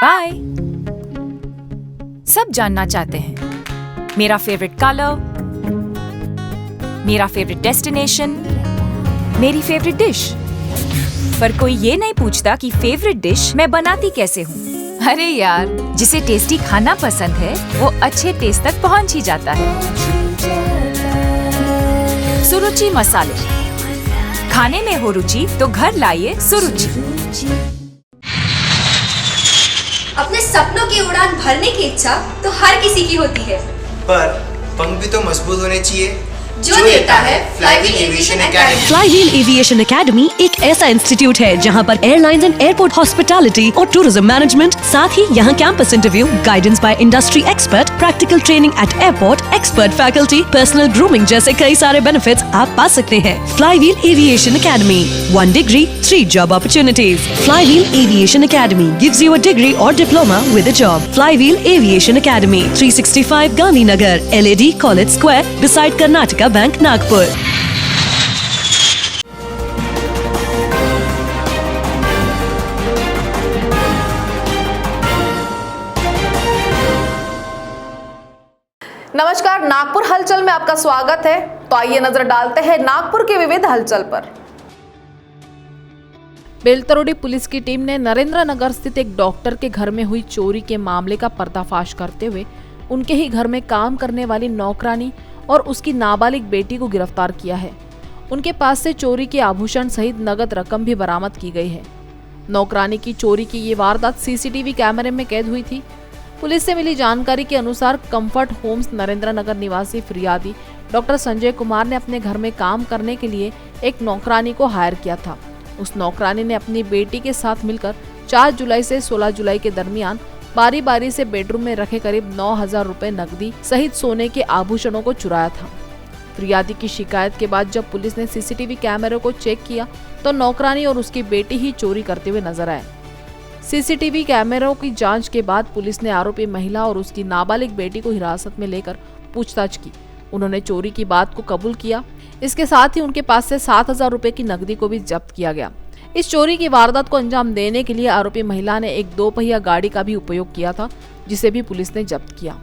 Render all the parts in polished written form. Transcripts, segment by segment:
Bye. सब जानना चाहते हैं मेरा फेवरेट कलर, मेरा फेवरेट डेस्टिनेशन, मेरी फेवरेट डिश, पर कोई ये नहीं पूछता कि फेवरेट डिश मैं बनाती कैसे हूँ। अरे यार, जिसे टेस्टी खाना पसंद है वो अच्छे टेस्ट तक पहुँच ही जाता है। सुरुचि मसाले, खाने में हो रुचि तो घर लाइए सुरुचि। अपने सपनों की उड़ान भरने की इच्छा तो हर किसी की होती है, पर पंख भी तो मजबूत होने चाहिए जो देता है flywheel aviation academy. Flywheel aviation academy एक ऐसा इंस्टीट्यूट है जहां पर एयरलाइंस एंड एयरपोर्ट हॉस्पिटैलिटी और टूरिज्म मैनेजमेंट, साथ ही यहां campus interview, guidance by industry expert, practical training at airport, expert faculty, personal grooming जैसे कई सारे बेनिफिट्स आप पा सकते हैं। Flywheel aviation academy, 1 degree 3 job opportunities. Flywheel aviation academy gives you a degree और diploma with a job. Flywheel aviation academy, 365 Gandhinagar, LAD college square, beside Karnataka bank, Nagpur. नमस्कार, नागपुर हलचल में आपका स्वागत है। तो आइए नजर डालते हैं नागपुर के विविध हलचल पर। बेलतरोड़ी पुलिस की टीम ने नरेंद्र नगर स्थित एक डॉक्टर के घर में हुई चोरी के मामले का पर्दाफाश करते हुए उनके ही घर में काम करने वाली नौकरानी और उसकी नाबालिग बेटी को गिरफ्तार किया है। उनके पास से चोरी के आभूषण सहित नगद रकम भी बरामद की गई है। नौकरानी की चोरी की ये वारदात CCTV कैमरे में कैद हुई थी। पुलिस से मिली जानकारी के अनुसार कंफर्ट होम्स नरेंद्र नगर निवासी फिरियादी डॉक्टर संजय कुमार ने अपने घर में काम करने के लिए एक नौकरानी को हायर किया था। उस नौकरानी ने अपनी बेटी के साथ मिलकर 4 जुलाई से 16 जुलाई के दरमियान बारी बारी से बेडरूम में रखे करीब 9,000 रुपए नकदी सहित सोने के आभूषणों को चुराया था। फिरियादी की शिकायत के बाद जब पुलिस ने CCTV कैमरे को चेक किया तो नौकरानी और उसकी बेटी ही चोरी करते हुए नजर आए। CCTV कैमरों की जांच के बाद पुलिस ने आरोपी महिला और उसकी नाबालिग बेटी को हिरासत में लेकर पूछताछ की। उन्होंने चोरी की बात को कबूल किया। इसके साथ ही उनके पास से 7,000 रुपए की नकदी को भी जब्त किया गया। इस चोरी की वारदात को अंजाम देने के लिए आरोपी महिला ने एक 2 पहिया गाड़ी का भी उपयोग किया था, जिसे भी पुलिस ने जब्त किया।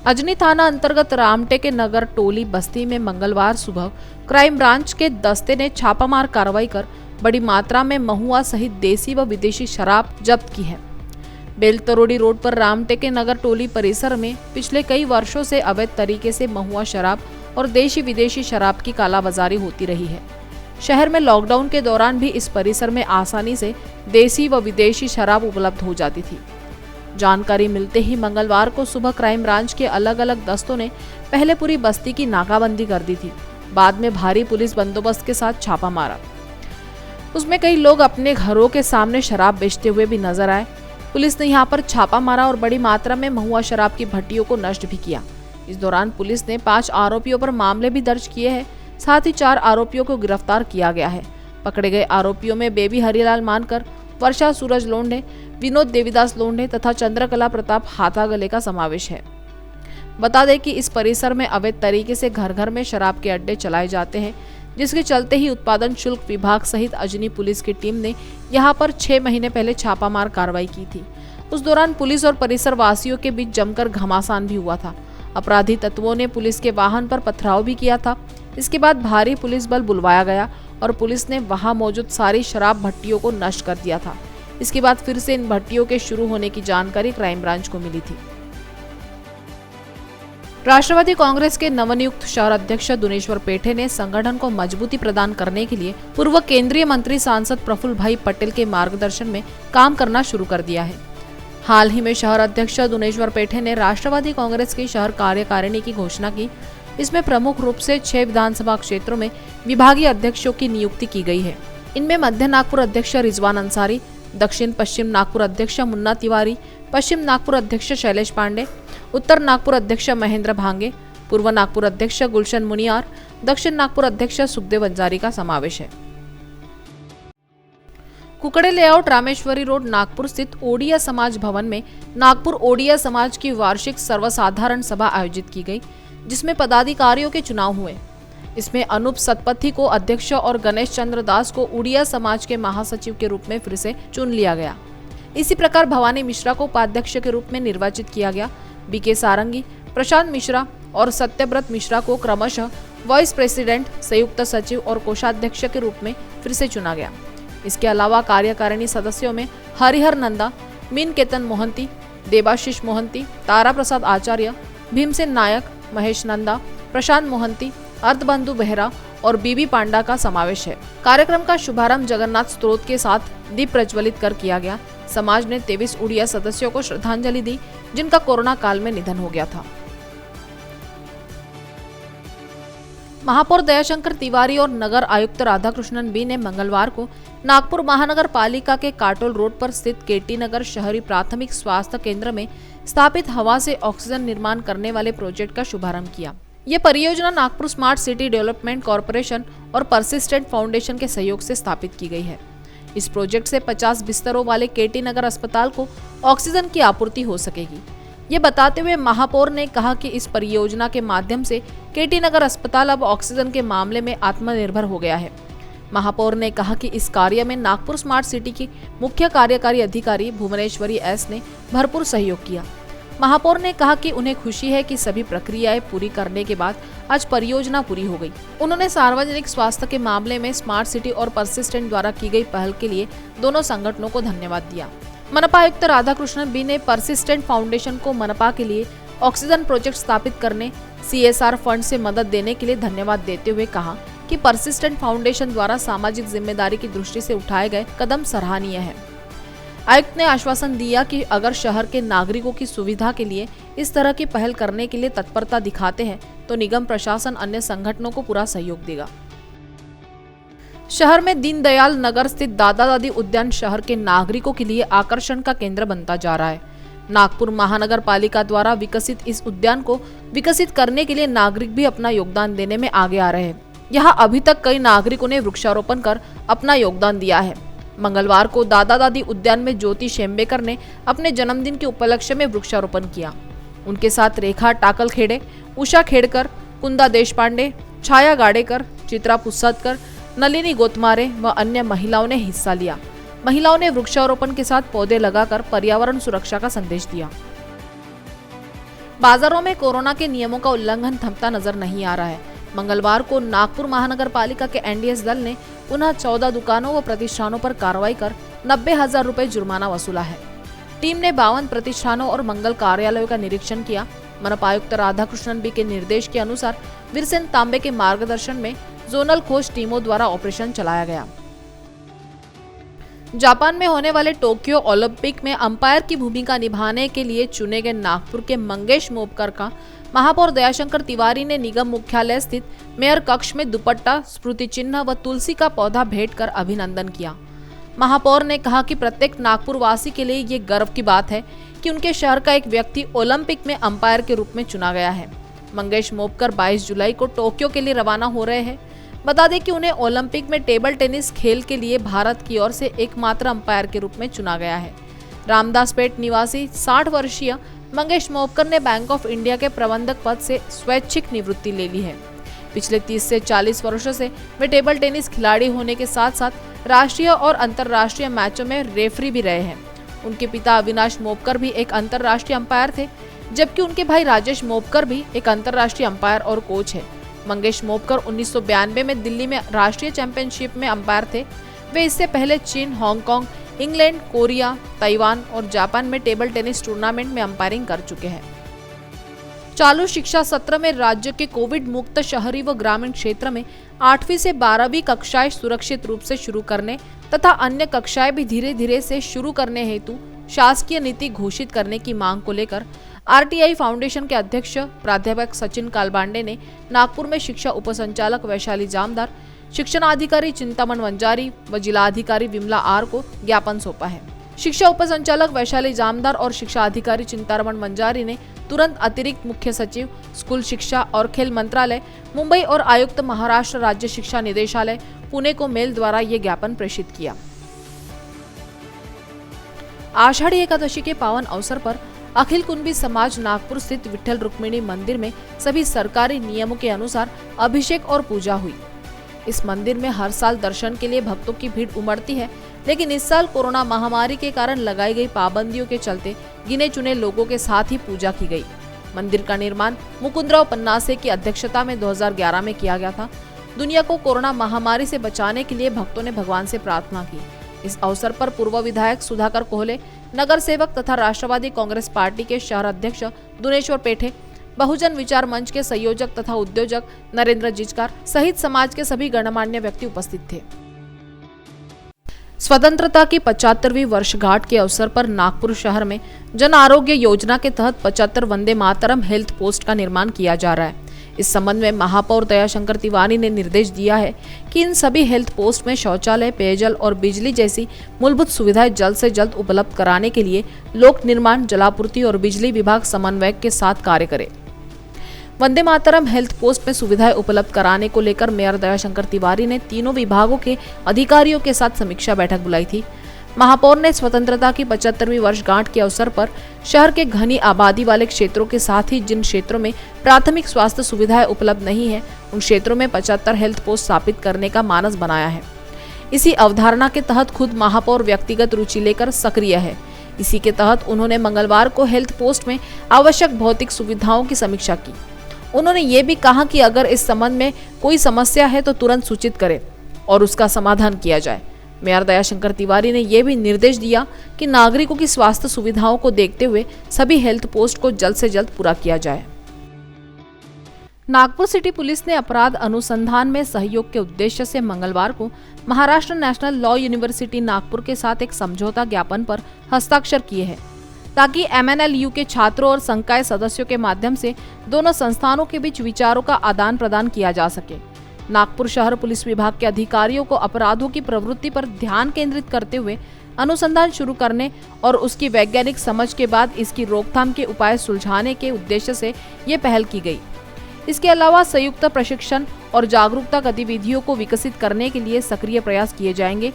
अजनी थाना अंतर्गत रामटेके नगर टोली बस्ती में मंगलवार सुबह क्राइम ब्रांच के दस्ते ने छापामार कार्रवाई कर बड़ी मात्रा में महुआ सहित देसी व विदेशी शराब जब्त की है। बेलतरोड़ी रोड पर रामटेके नगर टोली परिसर में पिछले कई वर्षों से अवैध तरीके से महुआ शराब और देशी विदेशी शराब की कालाबाजारी होती रही है। शहर में लॉकडाउन के दौरान भी इस परिसर में आसानी से देसी व विदेशी शराब उपलब्ध हो जाती थी। जानकारी मिलते ही मंगलवार को सुबह क्राइम ब्रांच के अलग अलग दस्तों ने पहले पूरी बस्ती की नाकाबंदी कर दी थी। बाद में भारी पुलिस बंदोबस्त के साथ छापा मारा। उसमें कई लोग अपने घरों के सामने शराब बेचते हुए भी नजर आए। पुलिस ने यहाँ पर छापा मारा और बड़ी मात्रा में महुआ शराब की भट्टियों को नष्ट भी किया। इस दौरान पुलिस ने 5 आरोपियों पर मामले भी दर्ज किए हैं। साथ ही 4 आरोपियों को गिरफ्तार किया गया है। पकड़े गए आरोपियों में बेबी हरिलाल मानकर, वर्षा सूरज लोंढे, विनोद देवीदास लोंढे तथा चंद्रकला प्रताप हाथागले का समावेश है। बता दें कि इस परिसर में अवैध तरीके से घर घर में शराब के अड्डे चलाए जाते हैं, जिसके चलते ही उत्पादन शुल्क विभाग सहित अजनी पुलिस की टीम ने यहां पर 6 महीने पहले छापामार कार्रवाई की थी। उस दौरान पुलिस और परिसर वासियों के बीच जमकर घमासान भी हुआ था। अपराधी तत्वों ने पुलिस के वाहन पर पथराव भी किया था। इसके बाद भारी पुलिस बल बुलवाया गया और पुलिस ने वहां मौजूद सारी शराब भट्टियों को नष्ट कर दिया था। इसके बाद फिर से इन भट्टियों के शुरू होने की जानकारी क्राइम ब्रांच को मिली थी। राष्ट्रवादी कांग्रेस के नवनियुक्त शहर अध्यक्ष दुनेश्वर पेठे ने संगठन को मजबूती प्रदान करने के लिए पूर्व केंद्रीय मंत्री सांसद प्रफुल्ल भाई पटेल के मार्गदर्शन में काम करना शुरू कर दिया है। हाल ही में शहर अध्यक्ष दुनेश्वर पेठे ने राष्ट्रवादी कांग्रेस की शहर कार्यकारिणी की घोषणा की। इसमें प्रमुख रूप से 6 विधानसभा क्षेत्रों में विभागीय अध्यक्षों की नियुक्ति की गई है। इनमें मध्य नागपुर अध्यक्ष रिजवान अंसारी, दक्षिण पश्चिम नागपुर अध्यक्ष मुन्ना तिवारी, पश्चिम नागपुर अध्यक्ष शैलेश पांडे, उत्तर नागपुर अध्यक्ष महेंद्र भांगे, पूर्व नागपुर अध्यक्ष गुलशन मुनियार, दक्षिण नागपुर अध्यक्ष सुखदेव अंजारी का समावेश है। कुकड़े लेआउट रामेश्वरी रोड नागपुर स्थित ओडिया समाज भवन में नागपुर ओडिया समाज की वार्षिक सर्वसाधारण सभा आयोजित की गई, जिसमें पदाधिकारियों के चुनाव हुए। इसमें अनूप सतपथी को अध्यक्ष और गणेश चंद्र दास को उड़िया समाज के महासचिव के रूप में फिर से चुन लिया गया। इसी प्रकार भवानी मिश्रा को उपाध्यक्ष के रूप में निर्वाचित किया गया। बीके सारंगी, प्रशांत मिश्रा और सत्यव्रत मिश्रा को क्रमशः वाइस प्रेसिडेंट, संयुक्त सचिव और कोषाध्यक्ष के रूप में फिर से चुना गया। इसके अलावा कार्यकारिणी सदस्यों में हरिहर नंदा, मीन केतन मोहंती, देबाशीष मोहंती, तारा प्रसाद आचार्य, भीमसेन नायक, महेश नंदा, प्रशांत मोहंती, अर्धबंधु बेहरा और बीबी पांडा का समावेश है। कार्यक्रम का शुभारंभ जगन्नाथ स्तोत्र के साथ दीप प्रज्वलित कर किया गया। समाज ने 23 उड़िया सदस्यों को श्रद्धांजलि दी जिनका कोरोना काल में निधन हो गया था। महापौर दयाशंकर तिवारी और नगर आयुक्त राधाकृष्णन बी ने मंगलवार को नागपुर महानगर पालिका के काटोल रोड पर स्थित केटी नगर शहरी प्राथमिक स्वास्थ्य केंद्र में स्थापित हवा से ऑक्सीजन निर्माण करने वाले प्रोजेक्ट का शुभारंभ किया। ये परियोजना Nagpur smart city development corporation और परसिस्टेंट फाउंडेशन के सहयोग से स्थापित की गई है। इस प्रोजेक्ट से 50 बिस्तरों वाले केटी नगर अस्पताल को ऑक्सीजन की आपूर्ति हो सकेगी। ये बताते हुए महापौर ने कहा कि इस परियोजना के माध्यम से केटी नगर अस्पताल अब ऑक्सीजन के मामले में आत्मनिर्भर हो गया है। महापौर ने कहा कि इस कार्य में नागपुर स्मार्ट सिटी की मुख्य कार्यकारी अधिकारी भुवनेश्वरी एस ने भरपूर सहयोग किया। महापौर ने कहा कि उन्हें खुशी है कि सभी प्रक्रियाएं पूरी करने के बाद आज परियोजना पूरी हो गई। उन्होंने सार्वजनिक स्वास्थ्य के मामले में स्मार्ट सिटी और परसिस्टेंट द्वारा की गई पहल के लिए दोनों संगठनों को धन्यवाद दिया। मनपा आयुक्त राधाकृष्णन बी ने परसिस्टेंट फाउंडेशन को मनपा के लिए ऑक्सीजन प्रोजेक्ट स्थापित करने, CSR फंड से मदद देने के लिए धन्यवाद देते हुए कहा कि परसिस्टेंट फाउंडेशन द्वारा सामाजिक जिम्मेदारी की दृष्टि से उठाए गए कदम सराहनीय है। आयुक्त ने आश्वासन दिया कि अगर शहर के नागरिकों की सुविधा के लिए इस तरह की पहल करने के लिए तत्परता दिखाते हैं तो निगम प्रशासन अन्य संगठनों को पूरा सहयोग देगा। शहर में दीनदयाल नगर स्थित दादा दादी उद्यान शहर के नागरिकों के लिए आकर्षण का केंद्र बनता जा रहा है। नागपुर महानगर पालिका द्वारा विकसित इस उद्यान को विकसित करने के लिए नागरिक भी अपना योगदान देने में आगे आ रहे हैं। यहाँ अभी तक कई नागरिकों ने वृक्षारोपण कर अपना योगदान दिया है। मंगलवार को दादा दादी उद्यान में ज्योति शेम्बेकर ने अपने जन्मदिन के उपलक्ष्य में वृक्षारोपण किया। उनके साथ रेखा टाकलखेड़े, उषा खेड़कर, कुंदा देशपांडे, छाया गाडेकर, चित्रा पुस्सदकर, नलिनी गोतमारे व अन्य महिलाओं ने हिस्सा लिया। महिलाओं ने वृक्षारोपण के साथ पौधे लगाकर पर्यावरण सुरक्षा का संदेश दिया। बाजारों में कोरोना के नियमों का उल्लंघन थमता नजर नहीं आ रहा है। मंगलवार को नागपुर महानगर पालिका के NDS दल ने पुनः 14 दुकानों व प्रतिष्ठानों पर कार्रवाई कर 90,000 रुपए जुर्माना वसूला है। टीम ने 52 प्रतिष्ठानों और मंगल कार्यालयों का निरीक्षण किया। मनपा आयुक्त राधाकृष्णन बी के निर्देश के अनुसार वीरसेन तांबे के मार्गदर्शन में जोनल खोज टीमों द्वारा ऑपरेशन चलाया गया। जापान में होने वाले टोक्यो ओलंपिक में अंपायर की भूमिका निभाने के लिए चुने गए नागपुर के मंगेश मोपकर का महापौर दयाशंकर तिवारी ने निगम मुख्यालय स्थित मेयर कक्ष में दुपट्टा, स्मृति चिन्ह व तुलसी का पौधा भेंट कर अभिनंदन किया। महापौर ने कहा कि प्रत्येक नागपुर वासी के लिए ये गर्व की बात है कि उनके शहर का एक व्यक्ति ओलंपिक में अंपायर के रूप में चुना गया है। मंगेश मोपकर 22 जुलाई को टोक्यो के लिए रवाना हो रहे हैं। बता दें कि उन्हें ओलंपिक में टेबल टेनिस खेल के लिए भारत की ओर से एकमात्र अंपायर के रूप में चुना गया है। रामदासपेट निवासी 60 वर्षीय मंगेश मोपकर ने बैंक ऑफ इंडिया के प्रबंधक पद से स्वैच्छिक निवृत्ति ले ली है। पिछले 30 से 40 वर्षों से वे टेबल टेनिस खिलाड़ी होने के साथ साथ राष्ट्रीय और अंतर्राष्ट्रीय मैचों में रेफरी भी रहे हैं। उनके पिता अविनाश मोपकर भी एक अंतर्राष्ट्रीय अंपायर थे, जबकि उनके भाई राजेश मोपकर भी एक अंतर्राष्ट्रीय अंपायर और कोच है। मंगेश मोपकर 1992 में दिल्ली में राष्ट्रीय चैंपियनशिप में अंपायर थे। वे इससे पहले चीन, हांगकांग, इंग्लैंड, कोरिया, ताइवान और जापान में टेबल टेनिस टूर्नामेंट में अंपायरिंग कर चुके हैं। चालू शिक्षा सत्र में राज्य के कोविड मुक्त शहरी व ग्रामीण क्षेत्र में 8वीं से 12वीं कक्षाएं सुरक्षित रूप से शुरू करने तथा अन्य कक्षाएं भी धीरे धीरे से शुरू करने हेतु शासकीय नीति घोषित करने की मांग को लेकर RTI फाउंडेशन के अध्यक्ष प्राध्यापक सचिन कालबांडे ने नागपुर में शिक्षा उपसंचालक वैशाली जामदार, शिक्षणाधिकारी चिंतामण वंजारी व जिलाधिकारी विमला R को ज्ञापन सौंपा है। शिक्षा उपसंचालक वैशाली जामदार और शिक्षा अधिकारी चिंतामण वंजारी ने तुरंत अतिरिक्त मुख्य सचिव, स्कूल शिक्षा और खेल मंत्रालय, मुंबई और आयुक्त महाराष्ट्र राज्य शिक्षा निदेशालय पुणे को मेल द्वारा ये ज्ञापन प्रेषित किया। आषाढ़ी एकादशी के पावन अवसर पर अखिल कुंभी समाज नागपुर स्थित विठ्ठल रुक्मिणी मंदिर में सभी सरकारी नियमों के अनुसार अभिषेक और पूजा हुई। इस मंदिर में हर साल दर्शन के लिए भक्तों की भीड़ उमड़ती है, लेकिन इस साल कोरोना महामारी के कारण लगाई गई पाबंदियों के चलते गिने चुने लोगों के साथ ही पूजा की गई। मंदिर का निर्माण मुकुंदराव पन्नासे की अध्यक्षता में 2011 में किया गया था। दुनिया को कोरोना महामारी से बचाने के लिए भक्तों ने भगवान से प्रार्थना की। इस अवसर पर पूर्व विधायक सुधाकर कोहले, नगर सेवक तथा राष्ट्रवादी कांग्रेस पार्टी के शहर अध्यक्ष दुनेश्वर पेठे, बहुजन विचार मंच के संयोजक तथा उद्योजक नरेंद्र जिचकार सहित समाज के सभी गणमान्य व्यक्ति उपस्थित थे। स्वतंत्रता की 75वीं वर्षगांठ के अवसर पर नागपुर शहर में जन आरोग्य योजना के तहत 75 वंदे मातरम हेल्थ पोस्ट का निर्माण किया जा रहा है। इस संबंध में महापौर दयाशंकर तिवारी ने निर्देश दिया है कि इन सभी हेल्थ पोस्ट में शौचालय, पेयजल और बिजली जैसी मूलभूत सुविधाएं जल्द से जल्द उपलब्ध कराने के लिए लोक निर्माण, जलापूर्ति और बिजली विभाग समन्वय के साथ कार्य करे। वंदे मातरम हेल्थ पोस्ट में सुविधाएं उपलब्ध कराने को लेकर मेयर दयाशंकर तिवारी ने तीनों विभागों के अधिकारियों के साथ समीक्षा बैठक बुलाई थी। महापौर ने स्वतंत्रता की 75वीं वर्षगांठ के अवसर पर शहर के घनी आबादी वाले क्षेत्रों के साथ ही जिन क्षेत्रों में प्राथमिक स्वास्थ्य सुविधाएं उपलब्ध नहीं है, उन क्षेत्रों में 75 हेल्थ पोस्ट स्थापित करने का मानस बनाया है। इसी अवधारणा के तहत खुद महापौर व्यक्तिगत रुचि लेकर सक्रिय है। इसी के तहत उन्होंने मंगलवार को हेल्थ पोस्ट में आवश्यक भौतिक सुविधाओं की समीक्षा की। उन्होंने ये भी कहा कि अगर इस संबंध में कोई समस्या है तो तुरंत सूचित करें और उसका समाधान किया जाए। मेयर दयाशंकर तिवारी ने यह भी निर्देश दिया कि नागरिकों की स्वास्थ्य सुविधाओं को देखते हुए सभी हेल्थ पोस्ट को जल्द से जल्द पूरा किया जाए। नागपुर सिटी पुलिस ने अपराध अनुसंधान में सहयोग के उद्देश्य से मंगलवार को Maharashtra national law university Nagpur के साथ एक समझौता ज्ञापन पर हस्ताक्षर किए हैं, ताकि MNLU के छात्रों और संकाय सदस्यों के माध्यम से दोनों संस्थानों के बीच विचारों का आदान प्रदान किया जा सके। नागपुर शहर पुलिस विभाग के अधिकारियों को अपराधों की प्रवृत्ति पर ध्यान केंद्रित करते हुए अनुसंधान शुरू करने और उसकी वैज्ञानिक समझ के बाद इसकी रोकथाम के उपाय सुलझाने के उद्देश्य से ये पहल की गई। इसके अलावा संयुक्त प्रशिक्षण और जागरूकता गतिविधियों को विकसित करने के लिए सक्रिय प्रयास किए जाएंगे,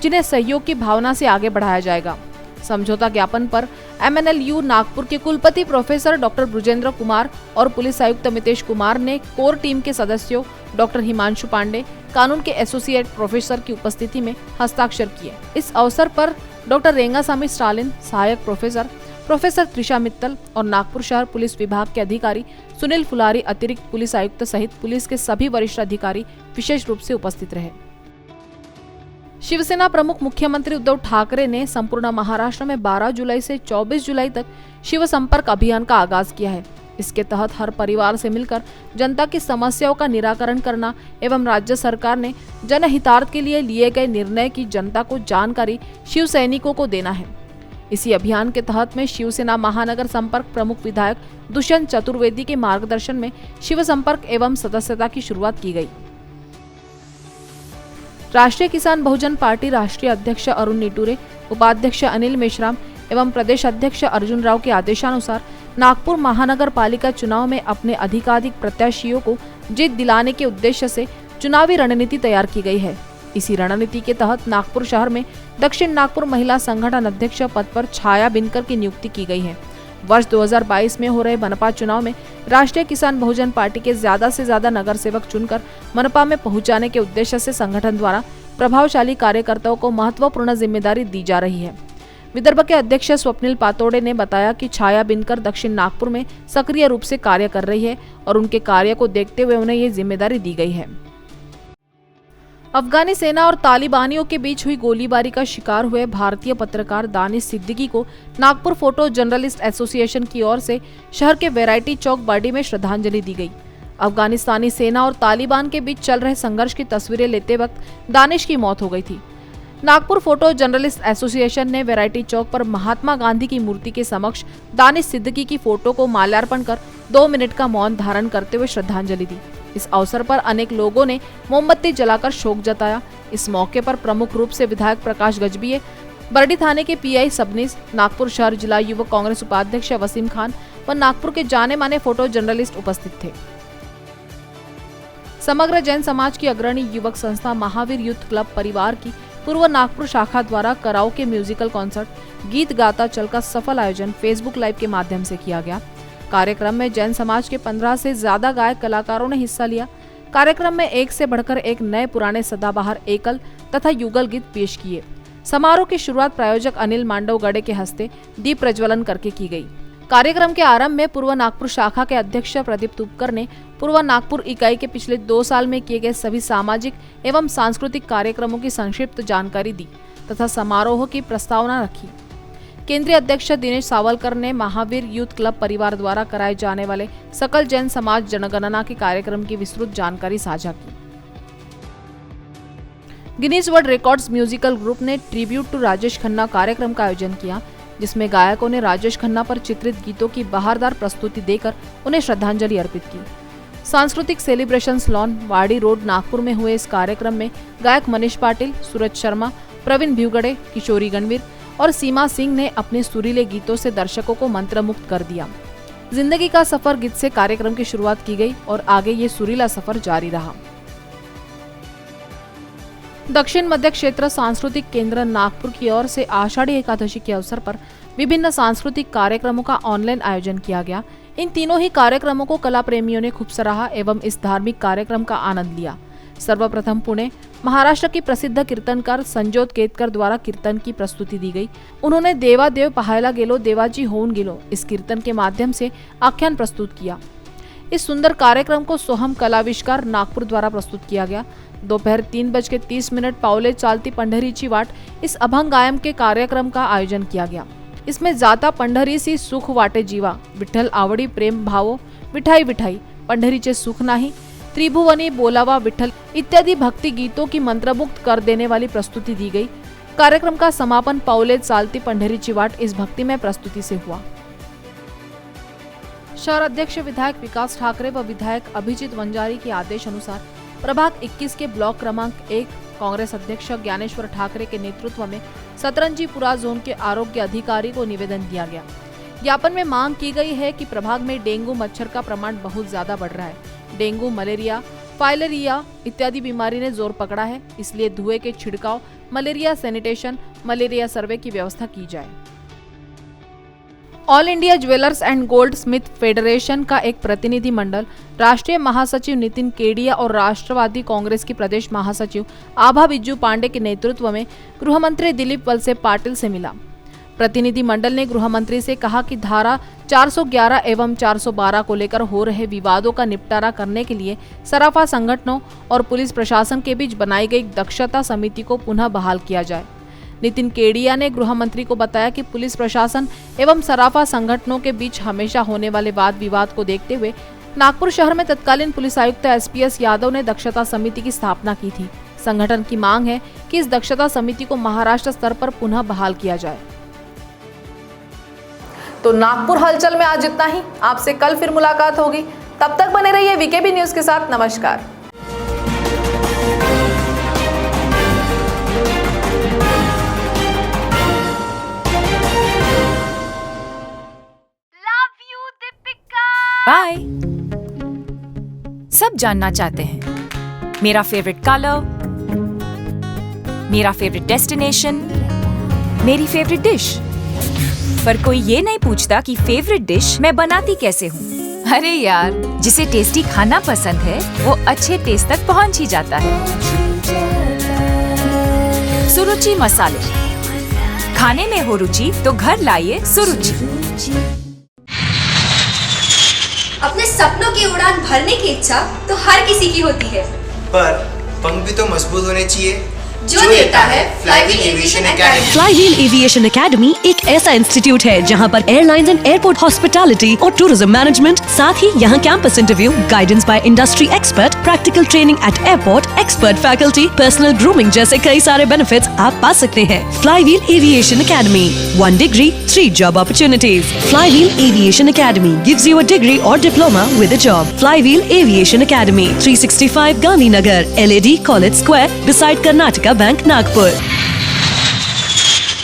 जिन्हें सहयोग की भावना से आगे बढ़ाया जाएगा। समझौता ज्ञापन पर MNLU नागपुर के कुलपति प्रोफेसर डॉक्टर ब्रजेंद्र कुमार और पुलिस आयुक्त मितेश कुमार ने कोर टीम के सदस्यों डॉक्टर हिमांशु पांडे, कानून के एसोसिएट प्रोफेसर की उपस्थिति में हस्ताक्षर किए। इस अवसर पर डॉक्टर रेंगासामी स्टालिन, सहायक प्रोफेसर त्रिशा मित्तल और नागपुर शहर पुलिस विभाग के अधिकारी सुनील फुलारी, अतिरिक्त पुलिस आयुक्त सहित पुलिस के सभी वरिष्ठ अधिकारी विशेष रूप से उपस्थित रहे। शिवसेना प्रमुख मुख्यमंत्री उद्धव ठाकरे ने संपूर्ण महाराष्ट्र में 12 जुलाई से 24 जुलाई तक शिव संपर्क अभियान का आगाज किया है। इसके तहत हर परिवार से मिलकर जनता की समस्याओं का निराकरण करना एवं राज्य सरकार ने जनहितार्थ के लिए लिए गए निर्णय की जनता को जानकारी शिव सैनिकों को देना है। इसी अभियान के तहत में शिवसेना महानगर संपर्क प्रमुख विधायक दुष्यंत चतुर्वेदी के मार्गदर्शन में शिव संपर्क एवं सदस्यता की शुरुआत की गई। राष्ट्रीय किसान बहुजन पार्टी राष्ट्रीय अध्यक्ष अरुण निटूरे, उपाध्यक्ष अनिल मेश्राम एवं प्रदेश अध्यक्ष अर्जुन राव के आदेशानुसार नागपुर महानगर पालिका चुनाव में अपने अधिकाधिक प्रत्याशियों को जीत दिलाने के उद्देश्य से चुनावी रणनीति तैयार की गई है। इसी रणनीति के तहत नागपुर शहर में दक्षिण नागपुर महिला संगठन अध्यक्ष पद पर छाया बिनकर की नियुक्ति की गई है। वर्ष 2022 में हो रहे मनपा चुनाव में राष्ट्रीय किसान बहुजन पार्टी के ज्यादा से ज्यादा नगर सेवक चुनकर मनपा में पहुंचाने के उद्देश्य से संगठन द्वारा प्रभावशाली कार्यकर्ताओं को महत्वपूर्ण जिम्मेदारी दी जा रही है। विदर्भ के अध्यक्ष स्वप्निल पातोड़े ने बताया कि छाया बिनकर दक्षिण नागपुर में सक्रिय रूप से कार्य कर रही है और उनके कार्य को देखते हुए उन्हें ये जिम्मेदारी दी गई है। अफगानी सेना और तालिबानियों के बीच हुई गोलीबारी का शिकार हुए भारतीय पत्रकार दानिश सिद्दीकी को नागपुर फोटो जर्नलिस्ट एसोसिएशन की ओर से शहर के वैरायटी चौक बर्डी में श्रद्धांजलि दी गई। अफगानिस्तानी सेना और तालिबान के बीच चल रहे संघर्ष की तस्वीरें लेते वक्त दानिश की मौत हो गई थी। नागपुर फोटो जर्नलिस्ट एसोसिएशन ने वैरायटी चौक पर महात्मा गांधी की मूर्ति के समक्ष दानिश सिद्दीकी की फोटो को माल्यार्पण कर 2 मिनट का मौन धारण करते हुए श्रद्धांजलि दी। इस अवसर पर अनेक लोगों ने मोमबत्ती जलाकर शोक जताया। इस मौके पर प्रमुख रूप से विधायक प्रकाश गजभिये, बरडी थाने के PI सबनीस, नागपुर शहर जिला युवक कांग्रेस उपाध्यक्ष वसीम खान व नागपुर के जाने माने फोटो जर्नलिस्ट उपस्थित थे। समग्र जैन समाज की अग्रणी युवक संस्था महावीर यूथ क्लब परिवार की पूर्व नागपुर शाखा द्वारा कराओके म्यूजिकल कॉन्सर्ट गीत गाता चल का सफल आयोजन फेसबुक लाइव के माध्यम से किया गया। कार्यक्रम में जैन समाज के 15 से ज्यादा गायक कलाकारों ने हिस्सा लिया। कार्यक्रम में एक से बढ़कर एक नए पुराने सदाबहार एकल तथा युगल गीत पेश किए। समारोह की शुरुआत प्रायोजक अनिल मांडवगढ़े के हस्ते दीप प्रज्वलन करके की गई। कार्यक्रम के आरंभ में पूर्व नागपुर शाखा के अध्यक्ष प्रदीप तुपकर ने पूर्व नागपुर इकाई के पिछले 2 साल में किए गए सभी सामाजिक एवं सांस्कृतिक कार्यक्रमों की संक्षिप्त जानकारी दी तथा समारोह की प्रस्तावना रखी। केंद्रीय अध्यक्ष दिनेश सावलकर ने महावीर यूथ क्लब परिवार द्वारा कराए जाने वाले सकल जैन समाज जनगणना के कार्यक्रम की विस्तृत जानकारी साझा की। Guinness world records musical group ने ट्रिब्यूट टू राजेश खन्ना कार्यक्रम का आयोजन किया, जिसमें गायकों ने राजेश खन्ना पर चित्रित गीतों की बहारदार प्रस्तुति देकर उन्हें श्रद्धांजलि अर्पित की। सांस्कृतिक सेलिब्रेशंस लॉन वाड़ी रोड नागपुर में हुए इस कार्यक्रम में गायक मनीष पाटिल, सूरज शर्मा, प्रवीण भिवगड़े, किशोरी गणवीर और सीमा सिंह ने अपने सुरीले गीतों से दर्शकों को मंत्रमुग्ध कर दिया। जिंदगी का सफर गीत से कार्यक्रम की शुरुआत की गई और आगे ये सुरीला सफर जारी रहा। दक्षिण मध्य क्षेत्र सांस्कृतिक केंद्र नागपुर की ओर से आषाढ़ी एकादशी के अवसर पर विभिन्न सांस्कृतिक कार्यक्रमों का ऑनलाइन आयोजन किया गया। इन तीनों ही कार्यक्रमों को कला प्रेमियों ने खूब सराहा एवं इस धार्मिक कार्यक्रम का आनंद लिया। सर्वप्रथम पुणे महाराष्ट्र की प्रसिद्ध कीर्तनकार संजोत केतकर द्वारा कीर्तन की प्रस्तुति दी गई। उन्होंने देवा देव पहायला गेलो देवाजी होऊन गेलो इस कीर्तन के माध्यम से आख्यान प्रस्तुत किया। इस सुंदर कार्यक्रम को सोहम कलाविष्कार नागपुर द्वारा प्रस्तुत किया गया। दोपहर 3:30 पावले चालती पंढरीची वाट इस अभंग गायन के कार्यक्रम का आयोजन किया गया। इसमें जाता पंढरीसी सुख वाटे जीवा, विठ्ठल आवडी प्रेम भावो, विठाई विठाई, पंढरीचे सुख नाही, त्रिभुवनी बोलावा विठ्ठल इत्यादि भक्ति गीतों की मंत्रमुग्ध कर देने वाली प्रस्तुति दी गई। कार्यक्रम का समापन पावले चालती पंढरीची वाट इस भक्तिमय प्रस्तुति से हुआ। शहर अध्यक्ष विधायक विकास ठाकरे व विधायक अभिजीत वंजारी के आदेश अनुसार प्रभाग 21 के ब्लॉक क्रमांक 1 कांग्रेस अध्यक्ष ज्ञानेश्वर ठाकरे के नेतृत्व में सतरंजीपुरा जोन के आरोग्य अधिकारी को निवेदन दिया गया। ज्ञापन में मांग की गई है कि प्रभाग में डेंगू मच्छर का प्रमाण बहुत ज्यादा बढ़ रहा है। डेंगू, मलेरिया, फाइलेरिया इत्यादि बीमारी ने जोर पकड़ा है, इसलिए धुएं के छिड़काव, मलेरिया सैनिटेशन, मलेरिया सर्वे की व्यवस्था की जाए। All India jewellers and gold Smith federation का एक प्रतिनिधि मंडल राष्ट्रीय महासचिव नितिन केडिया और राष्ट्रवादी कांग्रेस की प्रदेश महासचिव आभा बिज्जू पांडे के नेतृत्व में गृह मंत्री दिलीप वलसे पाटिल से मिला। प्रतिनिधि मंडल ने गृह मंत्री से कहा कि धारा 411 एवं 412 को लेकर हो रहे विवादों का निपटारा करने के लिए सराफा संगठनों और पुलिस प्रशासन के बीच बनाई गई दक्षता समिति को पुनः बहाल किया जाए। नितिन केडिया ने गृह मंत्री को बताया कि पुलिस प्रशासन एवं सराफा संगठनों के बीच हमेशा होने वाले वाद विवाद को देखते हुए नागपुर शहर में तत्कालीन पुलिस आयुक्त SPS यादव ने दक्षता समिति की स्थापना की थी। संगठन की मांग है कि इस दक्षता समिति को महाराष्ट्र स्तर पर पुनः बहाल किया जाए। तो नागपुर हलचल में आज इतना ही। आपसे कल फिर मुलाकात होगी, तब तक बने रहिए VKB न्यूज के साथ। नमस्कार। बाय। सब जानना चाहते हैं मेरा फेवरेट कलर, मेरा फेवरेट डेस्टिनेशन, मेरी फेवरेट डिश, पर कोई ये नहीं पूछता कि फेवरेट डिश मैं बनाती कैसे हूँ। अरे यार, जिसे टेस्टी खाना पसंद है वो अच्छे टेस्ट तक पहुँच ही जाता है। सुरुचि मसाले, खाने में हो रुचि तो घर लाइए सुरुचि। अपने सपनों की उड़ान भरने की इच्छा तो हर किसी की होती है, पर पंख भी तो मजबूत होने चाहिए जो देता है flywheel aviation academy. Flywheel aviation academy एक ऐसा इंस्टीट्यूट है जहां पर एयरलाइंस एंड एयरपोर्ट हॉस्पिटैलिटी और टूरिज्म मैनेजमेंट, साथ ही यहां campus interview, guidance by industry expert, practical training at airport, expert faculty, personal grooming जैसे कई सारे बेनिफिट्स आप पा सकते हैं। Flywheel aviation academy, 1 degree, 3 job opportunities. Flywheel Aviation Academy gives you a degree or diploma with a job. Flywheel Aviation Academy, 365 Gandhinagar, LAD College Square, beside Karnataka Bank, Nagpur.